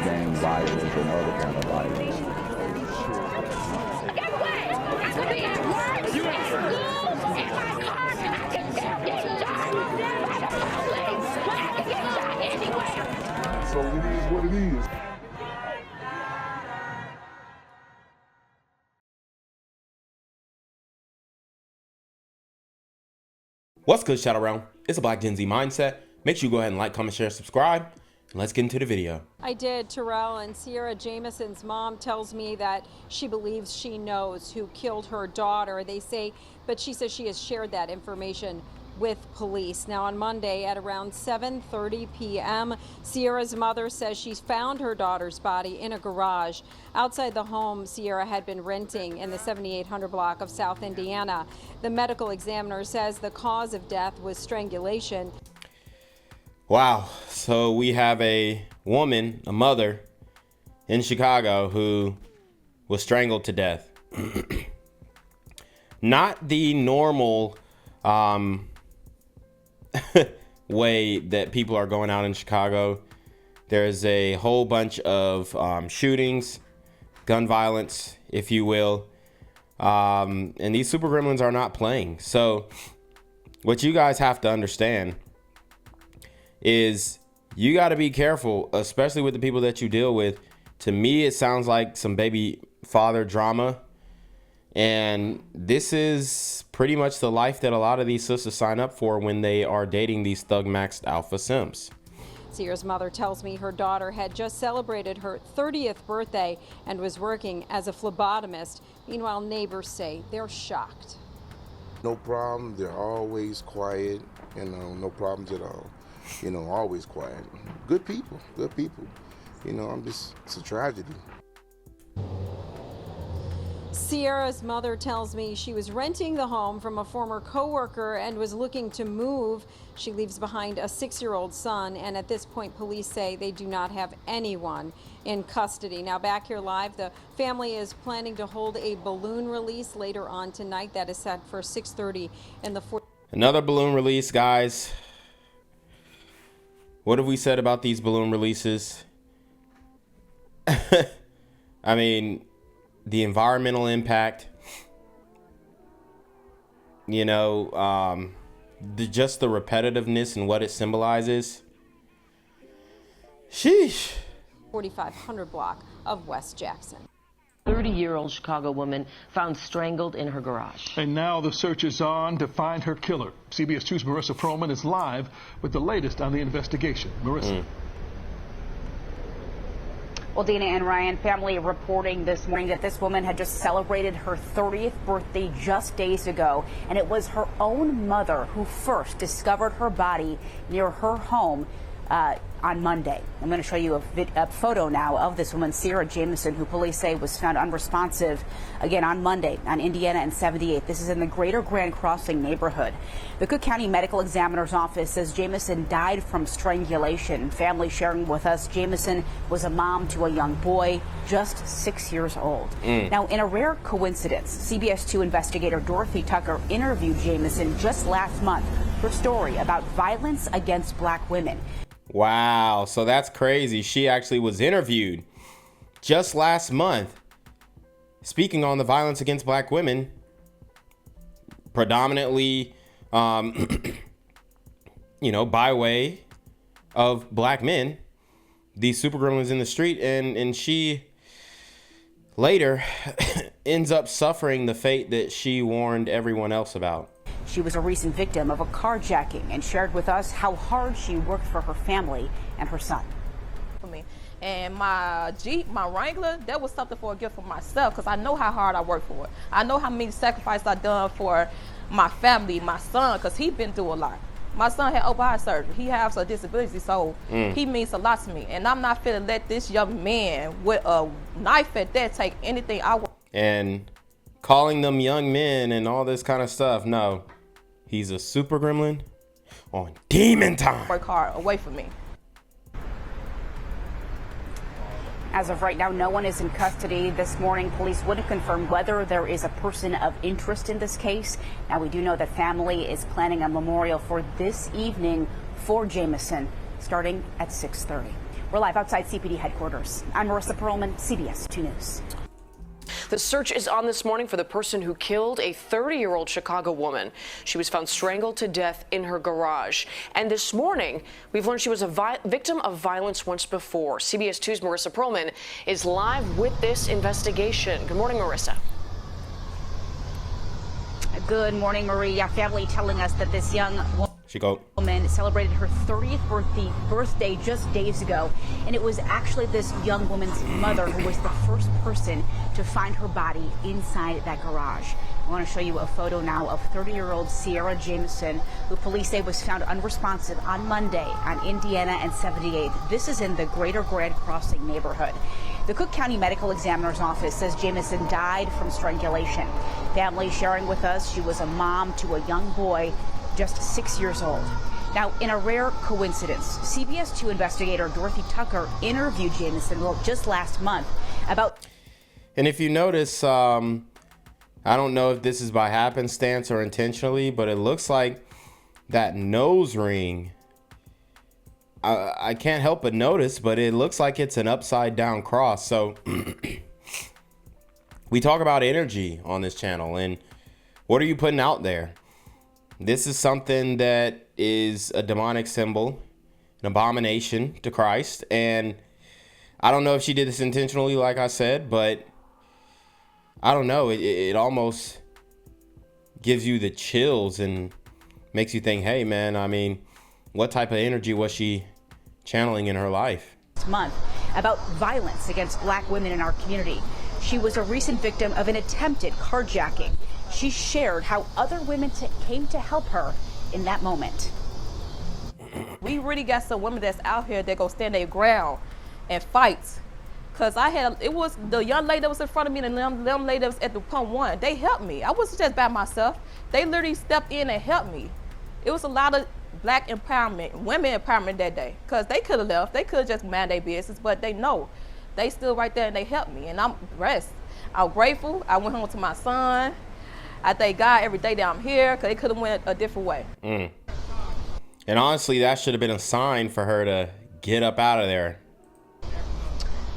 gang violence and other kind of violence. Get away! I could be at work, at school, in my car, and I can still get shot by the police, but I can get shot anywhere. So it is what it is. What's good, Shadow Realm? It's a Black Gen Z Mindset. Make sure you go ahead and like, comment, share, subscribe, and let's get into the video. I did, Terrell, and Sierra Jamison's mom tells me that she believes she knows who killed her daughter. But she says she has shared that information with police. Now, on Monday at around 7:30 p.m., Sierra's mother says she's found her daughter's body in a garage outside the home Sierra had been renting in the 7800 block of South Indiana. The medical examiner says the cause of death was strangulation. Wow. So we have a woman, a mother in Chicago who was strangled to death. Not the normal way that people are going out in Chicago. There's a whole bunch of shootings, gun violence, if you will. And these super gremlins are not playing. So what you guys have to understand is you got to be careful, especially with the people that you deal with. To me, it sounds like some baby father drama. And this is pretty much the life that a lot of these sisters sign up for when they are dating these thug maxed alpha simps. Sierra's mother tells me her daughter had just celebrated her 30th birthday and was working as a phlebotomist. Meanwhile, neighbors say they're shocked. No problem. They're always quiet. No problems at all. Always quiet. Good people. It's a tragedy. Sierra's mother tells me she was renting the home from a former coworker and was looking to move. She leaves behind a 6-year-old son, and at this point, police say they do not have anyone in custody. Now, back here live, the family is planning to hold a balloon release later on tonight. That is set for 6:30 in the Another balloon release, guys. What have we said about these balloon releases? I mean, the environmental impact, just the repetitiveness and what it symbolizes. Sheesh. 4500 block of West Jackson. 30-year-old Chicago woman found strangled in her garage. And now the search is on to find her killer. CBS 2's Marissa Froman is live with the latest on the investigation. Marissa. Well, Dana and Ryan, family reporting this morning that this woman had just celebrated her 30th birthday just days ago, and it was her own mother who first discovered her body near her home on Monday. I'm going to show you a photo now of this woman, Sierra Jamison, who police say was found unresponsive again on Monday on Indiana and 78th. This is in the Greater Grand Crossing neighborhood. The Cook County Medical Examiner's Office says Jamison died from strangulation. Family sharing with us, Jamison was a mom to a young boy, just 6 years old. Now, in a rare coincidence, CBS 2 investigator Dorothy Tucker interviewed Jamison just last month for a story about violence against black women. Wow, so that's crazy. She actually was interviewed just last month speaking on the violence against black women, predominantly, by way of black men, these super gremlins in the street. And she later ends up suffering the fate that she warned everyone else about. She was a recent victim of a carjacking and shared with us how hard she worked for her family and her son. For me. And my Jeep, my Wrangler, that was something for a gift for myself because I know how hard I worked for it. I know how many sacrifices I've done for my family, my son, because he's been through a lot. My son had open heart surgery. He has a disability, so he means a lot to me. And I'm not finna let this young man with a knife at that take anything I want. And calling them young men and all this kind of stuff, no. He's a super gremlin on demon time. Work hard away from me. As of right now, no one is in custody. This morning, police wouldn't confirm whether there is a person of interest in this case. Now, we do know that family is planning a memorial for this evening for Jamison, starting at 6:30. We're live outside CPD headquarters. I'm Marissa Perlman, CBS 2 News. The search is on this morning for the person who killed a 30-year-old Chicago woman. She was found strangled to death in her garage. And this morning, we've learned she was a victim of violence once before. CBS 2's Marissa Perlman is live with this investigation. Good morning, Marissa. Good morning, Maria. Family telling us that this young woman celebrated her 30th birthday just days ago, and it was actually this young woman's mother who was the first person to find her body inside that garage. I want to show you a photo now of 30-year-old Sierra Jamison, who police say was found unresponsive on Monday on Indiana and 78th. This is in the Greater Grand Crossing neighborhood. The Cook County Medical Examiner's Office says Jamison died from strangulation. Family sharing with us she was a mom to a young boy just 6 years old. Now, in a rare coincidence, CBS 2 investigator Dorothy Tucker interviewed Jamison just last month about... And if you notice, I don't know if this is by happenstance or intentionally, but it looks like that nose ring, I can't help but notice, but it looks like it's an upside down cross. So we talk about energy on this channel, and what are you putting out there? This is something that is a demonic symbol, an abomination to Christ. And I don't know if she did this intentionally, like I said, but I don't know. It almost gives you the chills and makes you think, hey, man, I mean, what type of energy was she channeling in her life? This month about violence against black women in our community. She was a recent victim of an attempted carjacking. She shared how other women came to help her in that moment. We really got some women that's out here that go stand their ground and fight. Cause it was the young lady that was in front of me and them lady that was at the pump one. They helped me. I wasn't just by myself. They literally stepped in and helped me. It was a lot of black empowerment, women empowerment that day. Cause they could have left. They could have just mind their business, but they know. They stood right there and they helped me, and I'm blessed. I'm grateful. I went home to my son. I thank God every day that I'm here, because they could have went a different way. And honestly, that should have been a sign for her to get up out of there.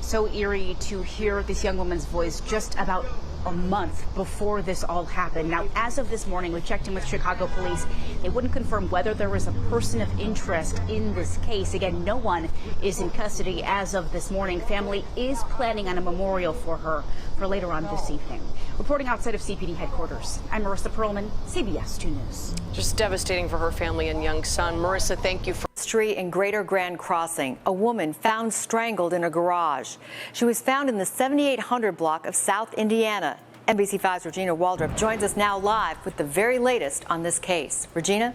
So eerie to hear this young woman's voice just about a month before this all happened. Now, as of this morning, we checked in with Chicago police. They wouldn't confirm whether there was a person of interest in this case. Again, no one is in custody as of this morning. Family is planning on a memorial for her for later on this evening. Reporting outside of CPD headquarters, I'm Marissa Perlman, CBS 2 News. Just devastating for her family and young son. Marissa, thank you for... In Greater Grand Crossing, a woman found strangled in a garage. She was found in the 7800 block of South Indiana. NBC5's Regina Waldrop joins us now live with the very latest on this case. Regina?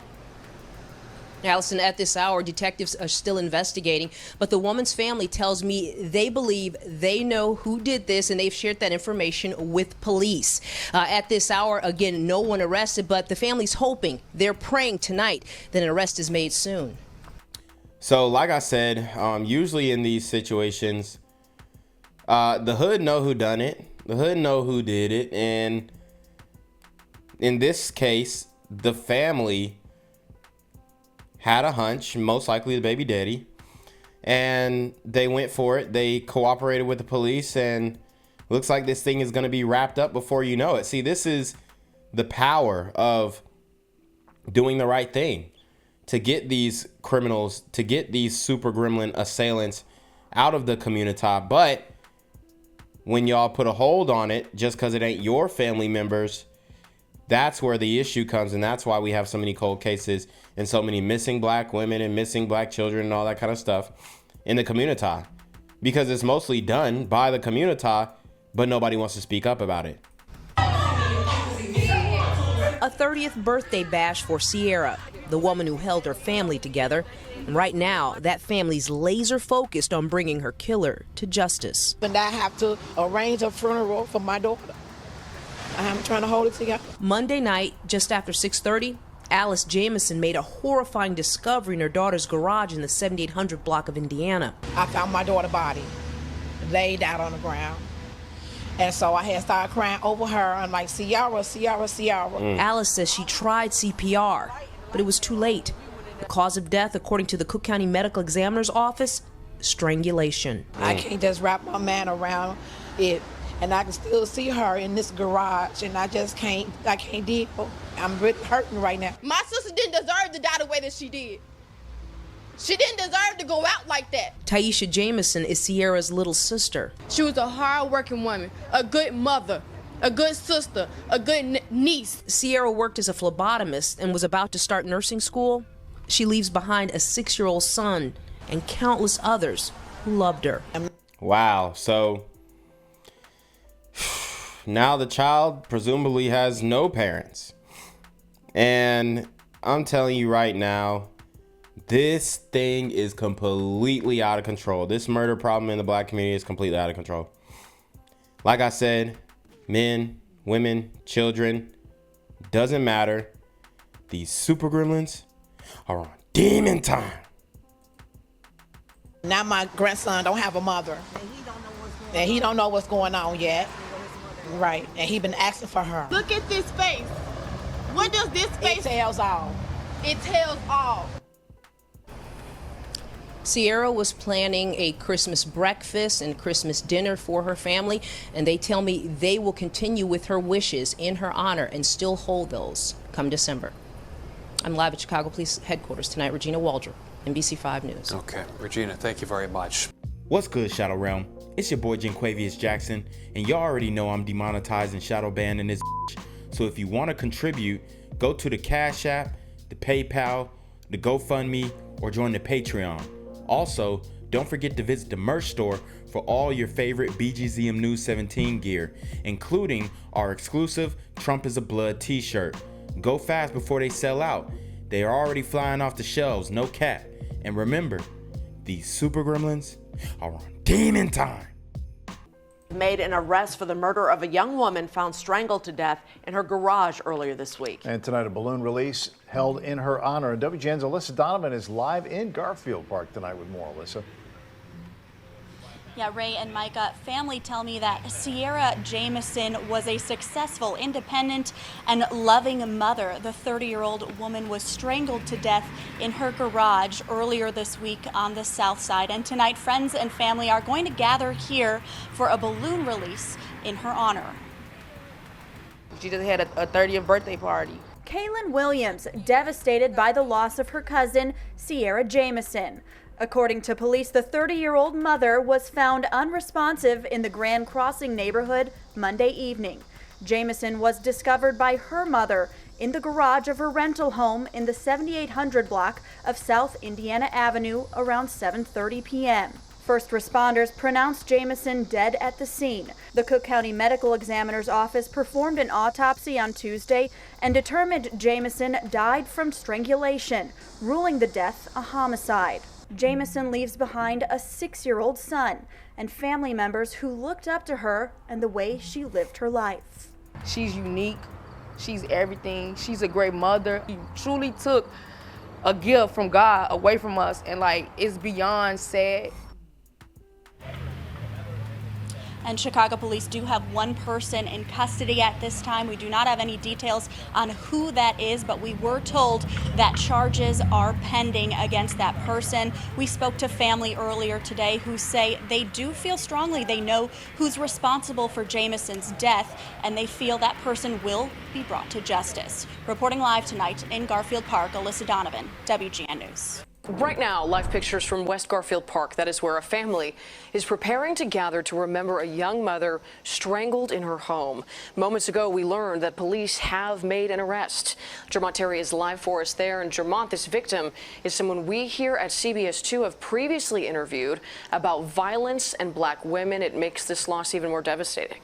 Allison, at this hour, detectives are still investigating, but the woman's family tells me they believe they know who did this, and they've shared that information with police. At this hour, again, no one arrested, but the family's hoping, they're praying tonight that an arrest is made soon. So, like I said, usually in these situations, the hood know who done it. The hood know who did it. And in this case, the family had a hunch, most likely the baby daddy, and they went for it. They cooperated with the police, and looks like this thing is going to be wrapped up before you know it. See, this is the power of doing the right thing. To get these criminals, to get these super gremlin assailants out of the community. But when y'all put a hold on it, just because it ain't your family members, that's where the issue comes. And that's why we have so many cold cases and so many missing black women and missing black children and all that kind of stuff in the community. Because it's mostly done by the community, but nobody wants to speak up about it. A 30th birthday bash for Sierra, the woman who held her family together. And right now, that family's laser focused on bringing her killer to justice. And I have to arrange a funeral for my daughter. I'm trying to hold it together. Monday night, just after 6:30, Alice Jamison made a horrifying discovery in her daughter's garage in the 7800 block of Indiana. I found my daughter's body laid out on the ground. And so I had started crying over her. I'm like, Sierra, Sierra, Sierra. Alice says she tried CPR, but it was too late. The cause of death, according to the Cook County Medical Examiner's Office, strangulation. I can't just wrap my man around it, and I can still see her in this garage, and I can't deal. I'm really hurting right now. My sister didn't deserve to die the way that she did. She didn't deserve to go out like that. Taisha Jamison is Sierra's little sister. She was a hard-working woman, a good mother, a good sister, a good niece. Sierra worked as a phlebotomist and was about to start nursing school. She leaves behind a 6-year-old son and countless others who loved her. Wow, so now the child presumably has no parents. And I'm telling you right now, this thing is completely out of control. This murder problem in the black community is completely out of control. Like I said, men, women, children, doesn't matter. These super gremlins are on demon time. Now my grandson don't have a mother. And he don't know what's going on yet. Right, and he been asking for her. Look at this face. What does this face? It tells all. It tells all. Sierra was planning a Christmas breakfast and Christmas dinner for her family, and they tell me they will continue with her wishes in her honor and still hold those come December. I'm live at Chicago Police Headquarters tonight. Regina Waldrop, NBC5 News. Okay, Regina, thank you very much. What's good, Shadow Realm? It's your boy Janquavius Jackson, and y'all already know I'm demonetized and shadow banned in this bitch. So if you want to contribute, go to the Cash App, the PayPal, the GoFundMe, or join the Patreon. Also, don't forget to visit the merch store for all your favorite BGZM News 17 gear, including our exclusive Trump is a Blood t-shirt. Go fast before they sell out. They are already flying off the shelves, no cap. And remember, these super gremlins are on demon time. Made an arrest for the murder of a young woman found strangled to death in her garage earlier this week. And tonight, a balloon release held in her honor. And WGN's Alyssa Donovan is live in Garfield Park tonight with more. Alyssa. Yeah, Ray and Micah, family tell me that Sierra Jamison was a successful, independent, and loving mother. The 30-year-old woman was strangled to death in her garage earlier this week on the south side. And tonight, friends and family are going to gather here for a balloon release in her honor. She just had a 30th birthday party. Kaylin Williams, devastated by the loss of her cousin, Sierra Jamison. According to police, the 30-year-old mother was found unresponsive in the Grand Crossing neighborhood Monday evening. Jamison was discovered by her mother in the garage of her rental home in the 7800 block of South Indiana Avenue around 7:30 p.m. First responders pronounced Jamison dead at the scene. The Cook County Medical Examiner's Office performed an autopsy on Tuesday and determined Jamison died from strangulation, ruling the death a homicide. Jamison leaves behind a 6-year-old son and family members who looked up to her and the way she lived her life. She's unique. She's everything. She's a great mother. She truly took a gift from God away from us, and it's beyond sad. And Chicago police do have one person in custody at this time. We do not have any details on who that is, but we were told that charges are pending against that person. We spoke to family earlier today who say they do feel strongly they know who's responsible for Jamison's death, and they feel that person will be brought to justice. Reporting live tonight in Garfield Park, Alyssa Donovan, WGN News. Right now, live pictures from West Garfield Park. That is where a family is preparing to gather to remember a young mother strangled in her home. Moments ago, we learned that police have made an arrest. Jermont Terry is live for us there. And Jermont, this victim is someone we here at CBS 2 have previously interviewed about violence and black women. It makes this loss even more devastating.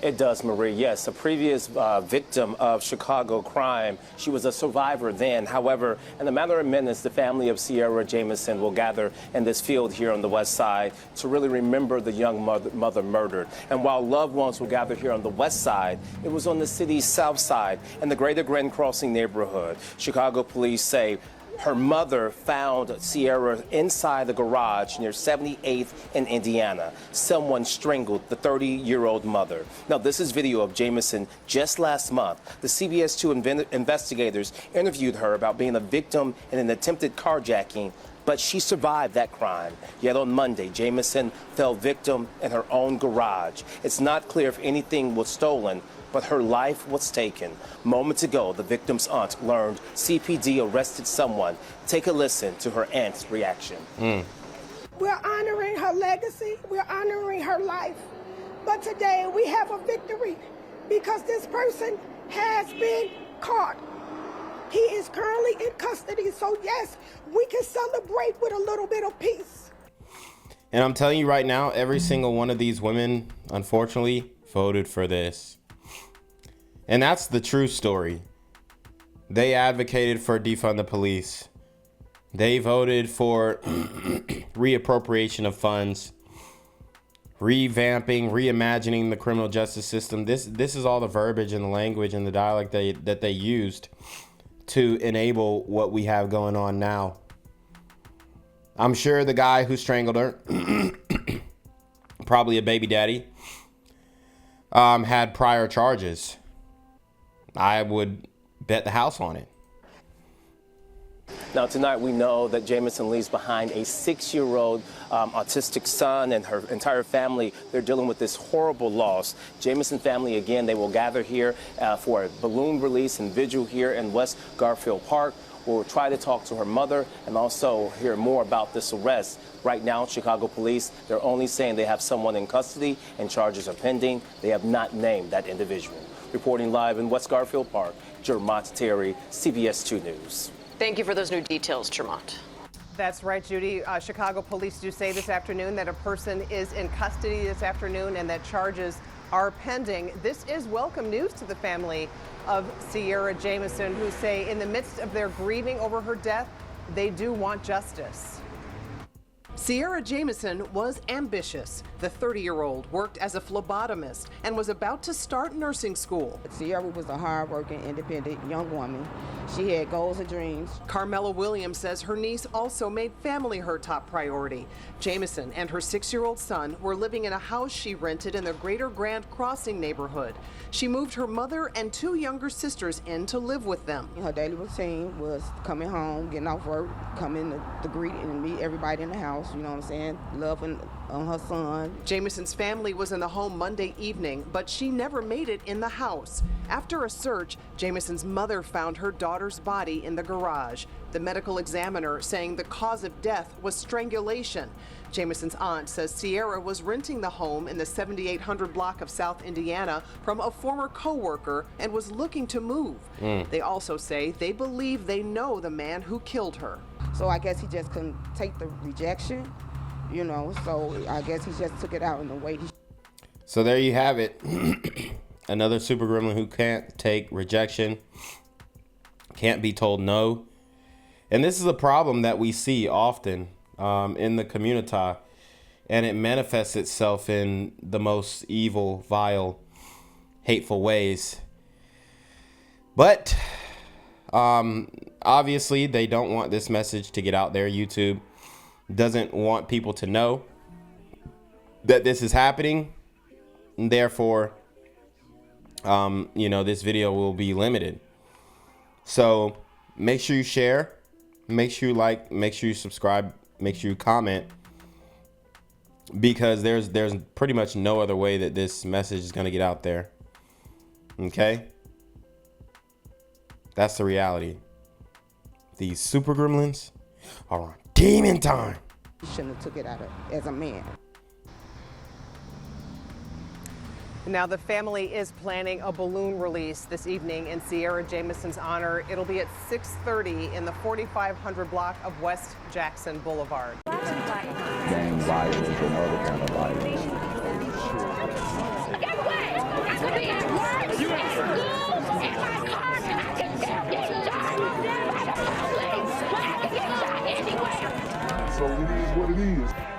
It does, Marie. Yes, a previous victim of Chicago crime. She was a survivor then. However, in a matter of minutes, the family of Sierra Jamison will gather in this field here on the west side to really remember the young mother murdered. And while loved ones will gather here on the west side, it was on the city's south side in the greater Grand Crossing neighborhood. Chicago police say her mother found Sierra inside the garage near 78th in Indiana. Someone strangled the 30-year-old mother. Now, this is video of Jamison just last month. The CBS 2 investigators interviewed her about being a victim in an attempted carjacking but she survived that crime. Yet on Monday, Jamison fell victim in her own garage. It's not clear if anything was stolen, but her life was taken. Moments ago, the victim's aunt learned CPD arrested someone. Take a listen to her aunt's reaction. We're honoring her legacy. We're honoring her life. But today we have a victory because this person has been caught. He is currently in custody. So yes, we can celebrate with a little bit of peace. And I'm telling you right now, every single one of these women, unfortunately, voted for this. And that's the true story. They advocated for defund the police. They voted for reappropriation of funds, revamping, reimagining the criminal justice system. This is all the verbiage and the language and the dialect that they used to enable what we have going on now. I'm sure the guy who strangled her, probably a baby daddy, had prior charges. I would bet the house on it. Now, tonight we know that Jamison leaves behind a 6-year-old autistic son and her entire family. They're dealing with this horrible loss. Jamison family, again, they will gather here for a balloon release and vigil here in West Garfield Park. We'll try to talk to her mother and also hear more about this arrest. Right now, Chicago police, they're only saying they have someone in custody and charges are pending. They have not named that individual. Reporting live in West Garfield Park, Jermont Terry, CBS 2 News. Thank you for those new details, Jermont. That's right, Judy. Chicago police do say this afternoon that a person is in custody this afternoon and that charges are pending. This is welcome news to the family of Sierra Jamison, who say in the midst of their grieving over her death, they do want justice. Sierra Jamison was ambitious. The 30-year-old worked as a phlebotomist and was about to start nursing school. Sierra was a hard-working, independent young woman. She had goals and dreams. Carmela Williams says her niece also made family her top priority. Jamison and her 6-year-old son were living in a house she rented in the Greater Grand Crossing neighborhood. She moved her mother and 2 younger sisters in to live with them. Her daily routine was coming home, getting off work, coming to greet and meet everybody in the house, you know what I'm saying, loving on her son. Jamison's family was in the home Monday evening, but she never made it in the house. After a search, Jamison's mother found her daughter's body in the garage. The medical examiner saying the cause of death was strangulation. Jamison's aunt says Sierra was renting the home in the 7800 block of South Indiana from a former co-worker and was looking to move. They also say they believe they know the man who killed her. So I guess he just couldn't take the rejection, you know, so I guess he just took it out in the way. So there you have it. Another super gremlin who can't take rejection, can't be told no. And this is a problem that we see often in the community, and it manifests itself in the most evil, vile, hateful ways. But obviously they don't want this message to get out there. YouTube doesn't want people to know that this is happening, and therefore you know, this video will be limited. So make sure you share, make sure you like, make sure you subscribe, make sure you comment, because there's pretty much no other way that this message is going to get out there. Okay, that's the reality. These super gremlins are on demon time. He shouldn't have took it out as a man. Now the family is planning a balloon release this evening in Sierra Jamison's honor. It'll be at 6:30 in the 4500 block of West Jackson Boulevard. Gang violence and other kind of violence. Get away! I could be at work, at school, in my car, and I can still get shot by the police. I can get shot anywhere. So it is what it is.